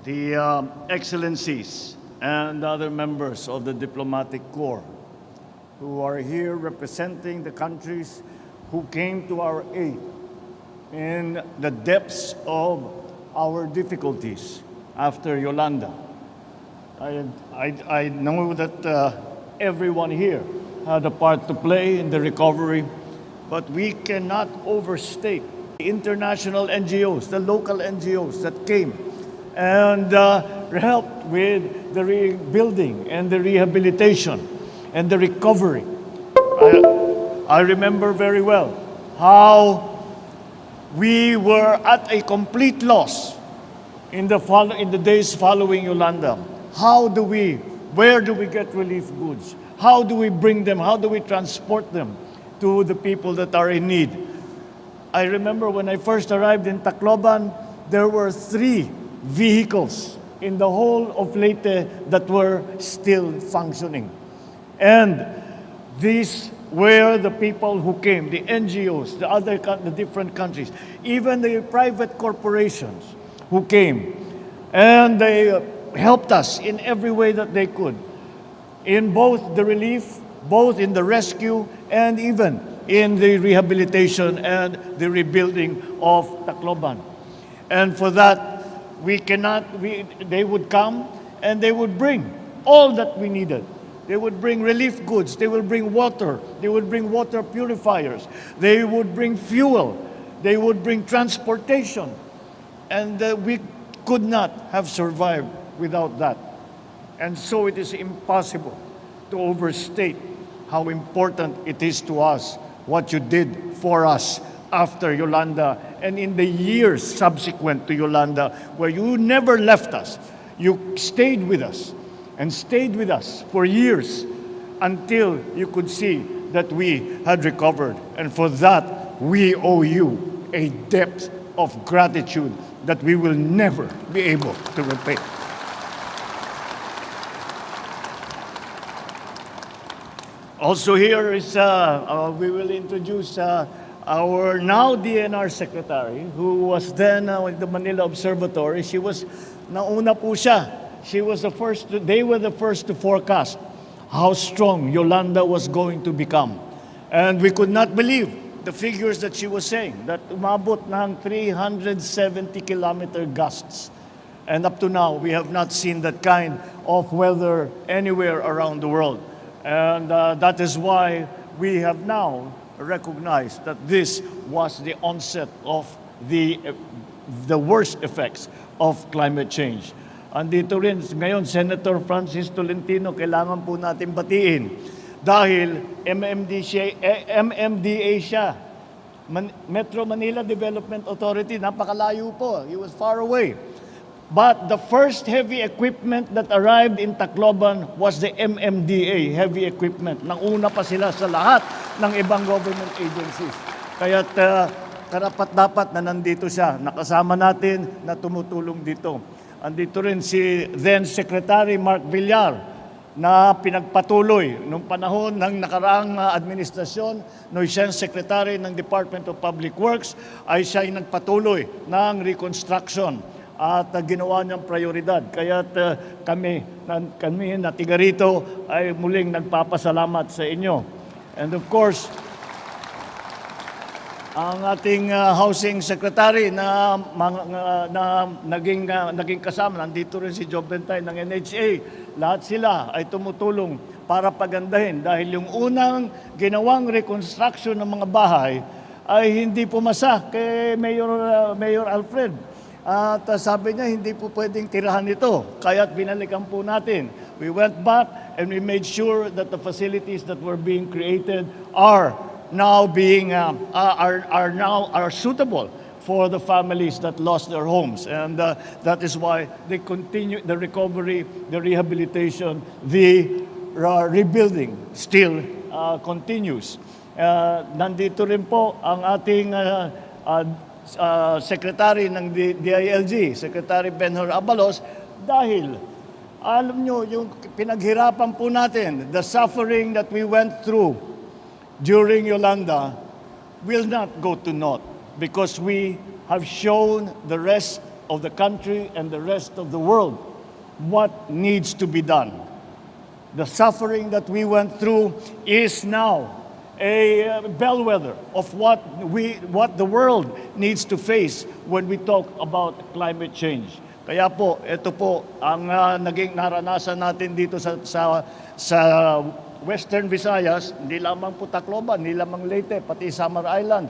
the excellencies and other members of the diplomatic corps who are here representing the countries who came to our aid in the depths of our difficulties after Yolanda. I know that everyone here had a part to play in the recovery, but we cannot overstate the international NGOs, the local NGOs that came and helped with the rebuilding and the rehabilitation and the recovery. I remember very well how we were at a complete loss in the days following Yolanda. Where do we get relief goods? How do we bring them? How do we transport them to the people that are in need? I remember when I first arrived in Tacloban, there were 3 vehicles in the whole of Leyte that were still functioning. And these were the people who came, the NGOs, the different countries, even the private corporations who came. And they helped us in every way that they could, in both the relief, both in the rescue, and even in the rehabilitation and the rebuilding of Tacloban. And for that, they would come and they would bring all that we needed. They would bring relief goods, they would bring water, they would bring water purifiers, they would bring fuel, they would bring transportation. And we could not have survived without that. And so it is impossible to overstate how important it is to us what you did for us after Yolanda and in the years subsequent to Yolanda, where you never left us. You stayed with us and stayed with us for years until you could see that we had recovered. And for that, we owe you a debt of gratitude that we will never be able to repay. Also here is, we will introduce our now DNR Secretary, who was then with the Manila Observatory. She was, nauna po siya. They were the first to forecast how strong Yolanda was going to become. And we could not believe the figures that she was saying, that umabot ng 370-kilometer gusts. And up to now, we have not seen that kind of weather anywhere around the world. And that is why we have now recognized that this was the onset of the worst effects of climate change. Andito rin ngayon, Senator Francis Tolentino, kailangan po natin batiin dahil MMDA siya, Metro Manila Development Authority, napakalayo po. He was far away. But the first heavy equipment that arrived in Tacloban was the MMDA heavy equipment. Nanguna pa sila sa lahat ng ibang government agencies. Kaya't karapat-dapat na nandito siya, nakasama natin na tumutulong dito. Andito rin si then Secretary Mark Villar na pinagpatuloy nung panahon ng nakaraang administrasyon, nung siyang Secretary ng Department of Public Works, ay siya ay nagpatuloy ng reconstruction at ginawa niyang prioridad. Kaya't kami na tiga rito ay muling nagpapasalamat sa inyo. And of course, ang ating Housing Secretary na naging kasama, nandito rin si Job Bentay ng NHA, lahat sila ay tumutulong para pagandahin dahil yung unang ginawang reconstruction ng mga bahay ay hindi pumasa kay Mayor Alfred. At sabi niya, hindi po pwedeng tirahan ito. Kaya't binalikan po natin. We went back and we made sure that the facilities that were being created are now suitable for the families that lost their homes. And that is why they continue the recovery, the rehabilitation, the rebuilding still continues. Nandito rin po ang ating Secretary ng DILG, Secretary Benhur Abalos, dahil alam nyo, yung pinaghirapan po natin, the suffering that we went through during Yolanda will not go to naught because we have shown the rest of the country and the rest of the world what needs to be done. The suffering that we went through is now a bellwether of what the world needs to face when we talk about climate change. Kaya po, ito po ang naging naranasan natin dito sa Western Visayas, hindi lamang po Tacloban, hindi lamang Leyte, pati Samar Island,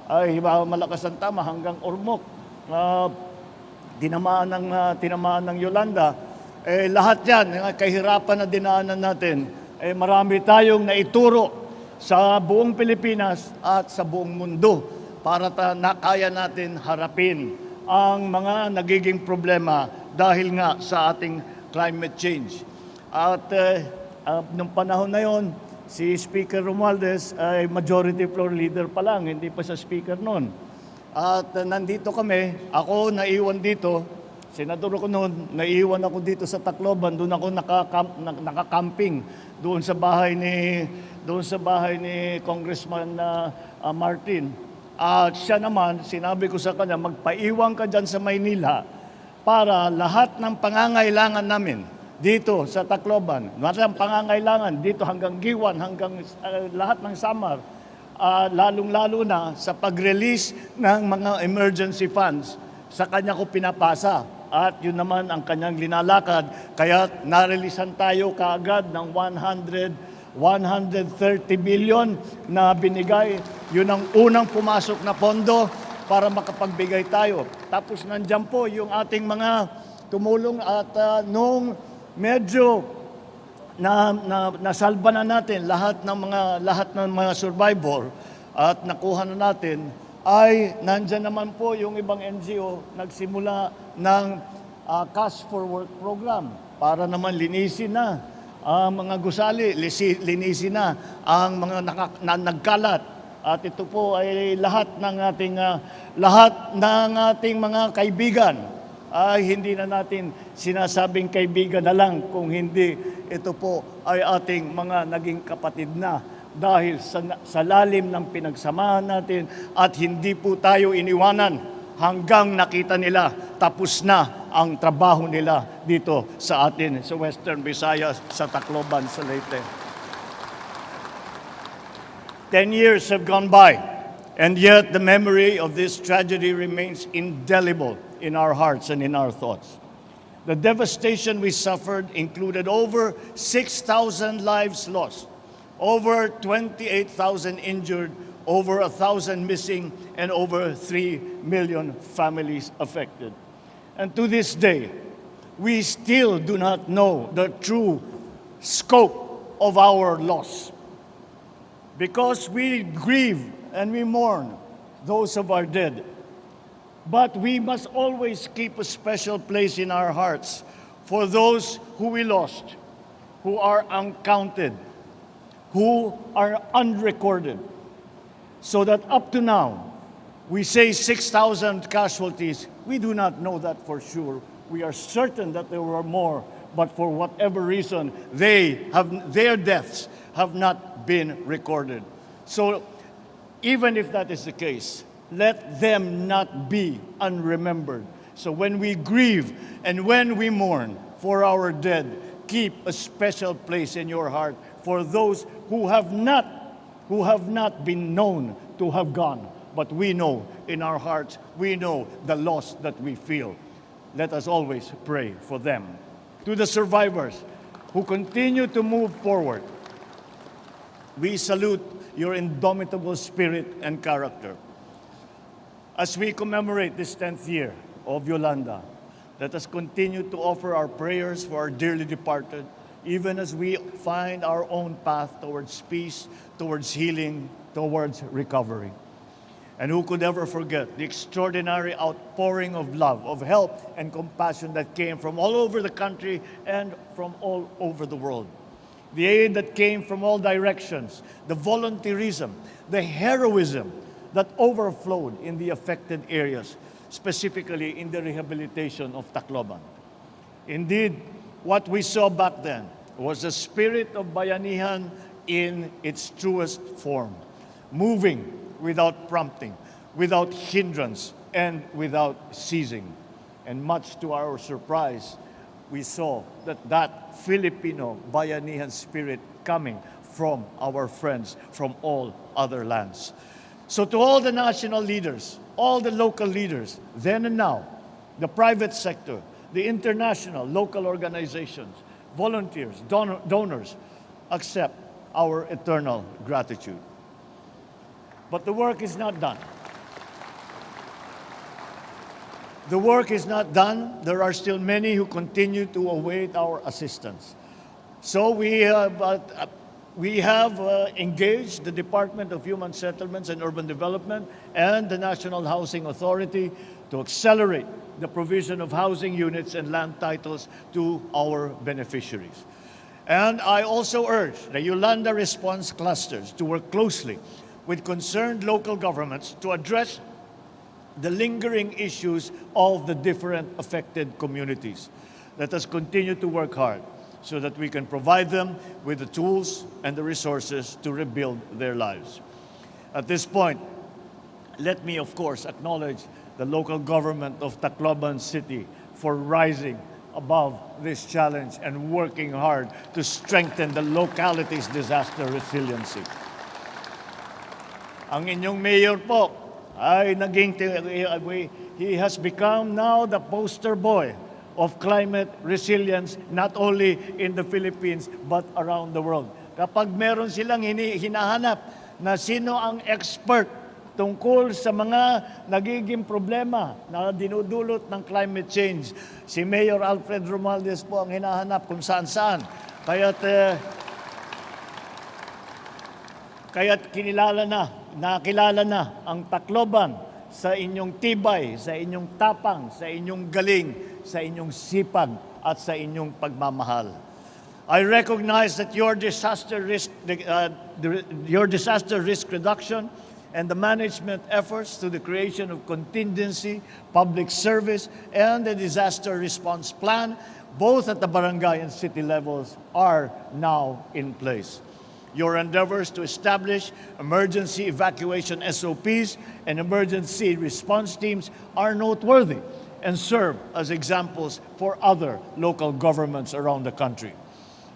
ay malakas ang tama hanggang Ormoc, tinamaan ng Yolanda. Lahat yan, kahirapan na dinaanan natin, marami tayong naituro sa buong Pilipinas at sa buong mundo para kaya natin harapin ang mga nagiging problema dahil nga sa ating climate change. At nung panahon na yon, si Speaker Romualdez ay majority floor leader pa lang, hindi pa siya speaker noon. At nandito kami, ako naiwan dito, senador ko noon, naiwan ako dito sa Tacloban, doon ako nakakamping doon sa bahay ni Congressman Martin. At siya naman, sinabi ko sa kanya, magpaiwan ka dyan sa Maynila para lahat ng pangangailangan namin dito sa Tacloban, lahat ng pangangailangan dito hanggang Giwan, hanggang lahat ng Samar, lalong-lalo na sa pag-release ng mga emergency funds, sa kanya ko pinapasa. At yun naman ang kanyang linalakad, kaya narelisan tayo kaagad ng 130 billion na binigay. Yun ang unang pumasok na pondo para makapagbigay tayo. Tapos nandyan po yung ating mga tumulong at nung medyo nasalba na natin lahat ng mga survivor at nakuha na natin, ay nandyan naman po yung ibang NGO nagsimula ng Cash for Work program para naman linisin na ang mga gusali, linisin na ang mga nagkalat. At ito po ay lahat ng ating mga kaibigan ay hindi na natin sinasabing kaibigan na lang, kung hindi ito po ay ating mga naging kapatid na dahil sa lalim ng pinagsamahan natin at hindi po tayo iniwanan hanggang nakita nila tapos na ang trabaho nila dito sa atin sa Western Visayas, sa Tacloban, sa Leyte. 10 years have gone by, and yet the memory of this tragedy remains indelible in our hearts and in our thoughts. The devastation we suffered included over 6,000 lives lost, over 28,000 injured, over 1,000 missing, and over 3 million families affected. And to this day, we still do not know the true scope of our loss, because we grieve and we mourn those of our dead. But we must always keep a special place in our hearts for those who we lost, who are uncounted, who are unrecorded. So that up to now, we say 6,000 casualties. We do not know that for sure. We are certain that there were more, but for whatever reason, their deaths have not been recorded. So even if that is the case, let them not be unremembered. So when we grieve and when we mourn for our dead, keep a special place in your heart for those who have not been known to have gone. But we know in our hearts, we know the loss that we feel. Let us always pray for them. To the survivors who continue to move forward, we salute your indomitable spirit and character. As we commemorate this 10th year of Yolanda, let us continue to offer our prayers for our dearly departed, even as we find our own path towards peace, towards healing, towards recovery. And who could ever forget the extraordinary outpouring of love, of help, and compassion that came from all over the country and from all over the world. The aid that came from all directions, the volunteerism, the heroism that overflowed in the affected areas, specifically in the rehabilitation of Tacloban. Indeed, what we saw back then was the spirit of bayanihan in its truest form, moving without prompting, without hindrance, and without ceasing. And much to our surprise, we saw that Filipino bayanihan spirit coming from our friends from all other lands. So to all the national leaders, all the local leaders, then and now, the private sector, the international, local organizations, volunteers, donors, accept our eternal gratitude. But the work is not done. The work is not done. There are still many who continue to await our assistance. So we have engaged the Department of Human Settlements and Urban Development and the National Housing Authority to accelerate the provision of housing units and land titles to our beneficiaries. And I also urge the Yolanda response clusters to work closely with concerned local governments to address the lingering issues of the different affected communities. Let us continue to work hard so that we can provide them with the tools and the resources to rebuild their lives. At this point, let me, of course, acknowledge the local government of Tacloban City for rising above this challenge and working hard to strengthen the locality's disaster resiliency. Ang inyong mayor po ay he has become now the poster boy of climate resilience not only in the Philippines but around the world. Kapag meron silang hinahanap na sino ang expert tungkol sa mga nagiging problema na dinudulot ng climate change, si Mayor Alfred Romualdez po ang hinahanap kung saan-saan. Kaya't nakilala na ang Tacloban sa inyong tibay, sa inyong tapang, sa inyong galing, sa inyong sipag at sa inyong pagmamahal. I recognize that your disaster risk reduction and the management efforts to the creation of contingency, public service, and the disaster response plan, both at the barangay and city levels, are now in place. Your endeavors to establish emergency evacuation SOPs and emergency response teams are noteworthy and serve as examples for other local governments around the country.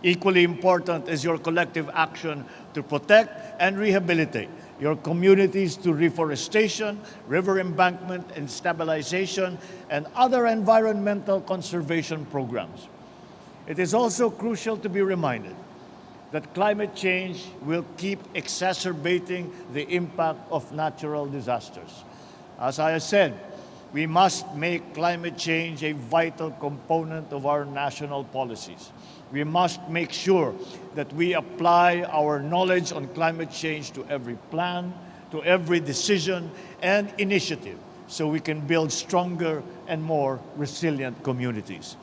Equally important is your collective action to protect and rehabilitate your communities through reforestation, river embankment and stabilization, and other environmental conservation programs. It is also crucial to be reminded that climate change will keep exacerbating the impact of natural disasters. As I said, we must make climate change a vital component of our national policies. We must make sure that we apply our knowledge on climate change to every plan, to every decision and initiative, so we can build stronger and more resilient communities.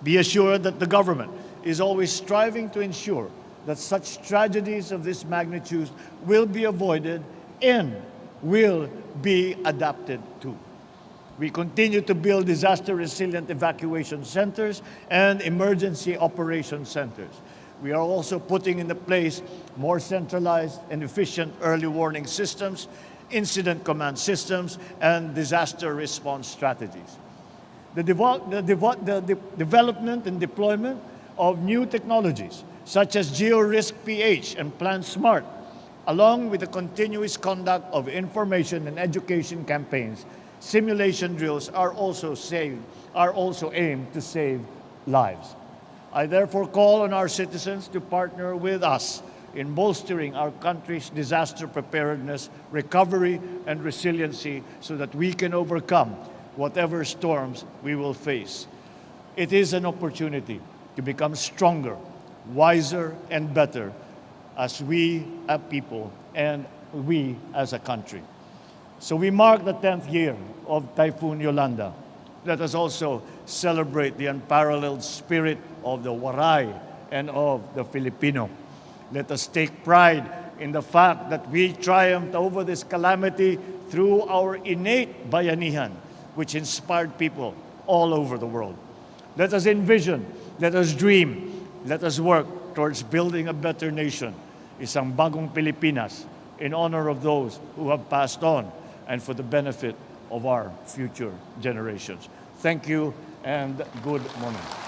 Be assured that the government is always striving to ensure that such tragedies of this magnitude will be avoided and will be adapted to. We continue to build disaster-resilient evacuation centers and emergency operation centers. We are also putting into place more centralized and efficient early warning systems, incident command systems, and disaster response strategies. The development and deployment of new technologies, such as GeoRisk PH and Plan Smart, along with the continuous conduct of information and education campaigns, simulation drills are also aimed to save lives. I therefore call on our citizens to partner with us in bolstering our country's disaster preparedness, recovery, and resiliency so that we can overcome whatever storms we will face. It is an opportunity to become stronger, wiser, and better as we a people and we as a country. So we mark the 10th year of Typhoon Yolanda. Let us also celebrate the unparalleled spirit of the Waray and of the Filipino. Let us take pride in the fact that we triumphed over this calamity through our innate bayanihan, which inspired people all over the world. Let us envision, let us dream, let us work towards building a better nation, isang bagong Pilipinas, in honor of those who have passed on and for the benefit of our future generations. Thank you and good morning.